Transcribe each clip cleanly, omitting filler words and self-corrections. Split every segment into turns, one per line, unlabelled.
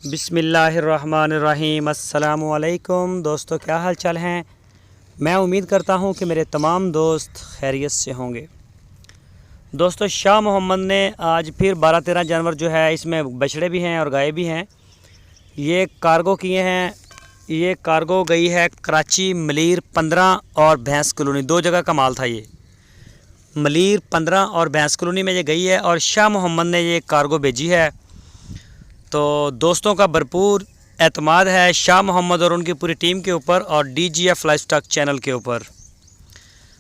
बिस्मिल्लाहिर्रहमानिर्रहीम। अस्सलामु अलैकुम दोस्तों, क्या हाल चाल हैं। मैं उम्मीद करता हूं कि मेरे तमाम दोस्त खैरियत से होंगे। दोस्तों, शाह मोहम्मद ने आज फिर 12-13 जानवर जो है, इसमें बछड़े भी हैं और गाय भी हैं, ये कार्गो किए हैं। ये कार्गो गई है कराची, मलीर 15 और भैंस कॉलोनी, 2 जगह का माल था। ये मलीर 15 और भैंस कॉलोनी में ये गई है और शाह मोहम्मद ने ये कार्गो भेजी है। तो दोस्तों का भरपूर एतमाद है शाह मोहम्मद और उनकी पूरी टीम के ऊपर और DGF लाइफस्टॉक चैनल के ऊपर।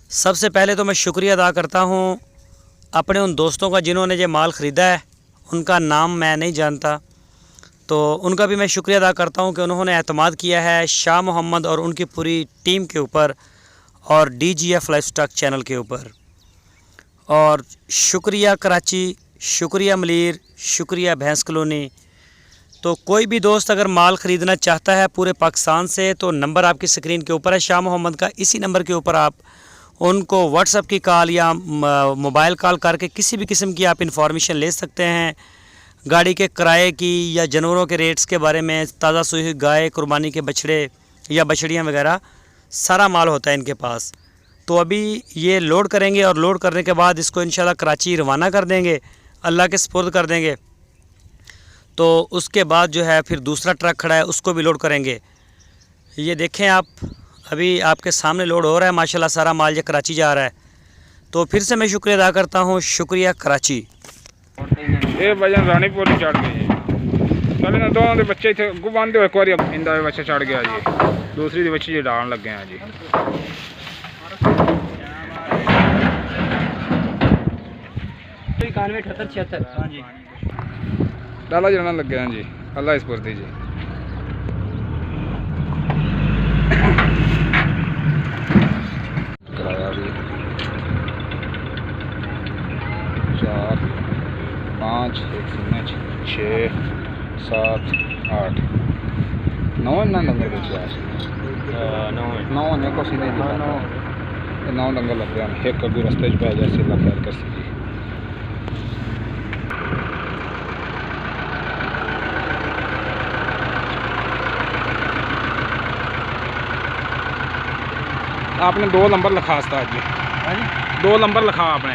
सबसे पहले तो मैं शुक्रिया अदा करता हूं अपने उन दोस्तों का जिन्होंने ये माल ख़रीदा है। उनका नाम मैं नहीं जानता, तो उनका भी मैं शुक्रिया अदा करता हूं कि उन्होंने एतमाद किया है शाह मोहम्मद और उनकी पूरी टीम के ऊपर और DGF लाइफस्टॉक चैनल के ऊपर। और शुक्रिया कराची, शुक्रिया मलीर, शुक्रिया भैंस कॉलोनी। तो कोई भी दोस्त अगर माल ख़रीदना चाहता है पूरे पाकिस्तान से, तो नंबर आपकी स्क्रीन के ऊपर है शाह मोहम्मद का। इसी नंबर के ऊपर आप उनको व्हाट्सएप की कॉल या मोबाइल कॉल करके किसी भी किस्म की आप इंफॉर्मेशन ले सकते हैं, गाड़ी के किराए की या जानवरों के रेट्स के बारे में। ताज़ा सूई हुई गाय, कुर्बानी के बछड़े या बछड़ियाँ वगैरह सारा माल होता है इनके पास। तो अभी ये लोड करेंगे और लोड करने के बाद इसको इंशाल्लाह कराची रवाना कर देंगे, अल्लाह के सुपुर्द कर देंगे। तो उसके बाद जो है फिर दूसरा ट्रक खड़ा है, उसको भी लोड करेंगे। ये देखें आप, अभी आपके सामने लोड हो रहा है माशाल्लाह, सारा माल ये कराची जा रहा है। तो फिर से मैं शुक्रिया अदा करता हूँ, शुक्रिया कराची।
ये वजन रानीपुर चढ़ गए चले ना, दोनों के बच्चे थे गुबांदे एक बार इंदा बच्चा चढ़ गया जी, दूसरी के बच्चे जी डालने लग गए हैं जी। डाला जाना लग गया जी, अल्लाह इस पर दीजिए। किराया भी 4 5 6 7 8 9 डंगर बचे आज, 9 ने को सीधे 9 डंगर लग गए हैं। एक कभी रस्ते पे जैसे अल्लाह खैर कर सी। आपने 2 नंबर लिखा था जी, 2 नंबर लिखा आपने,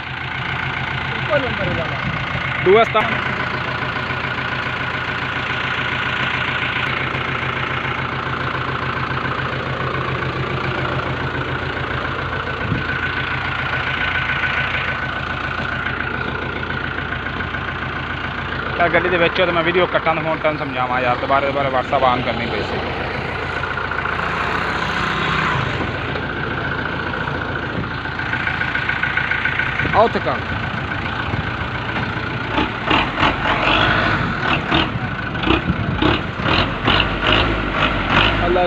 दूसरा गड्डी के तो मैं वीडियो कट्टा फोन टन समझावा यार, दोबारा व्हाट्सएप ऑन करनी पैसे। आओ तक अल्लाह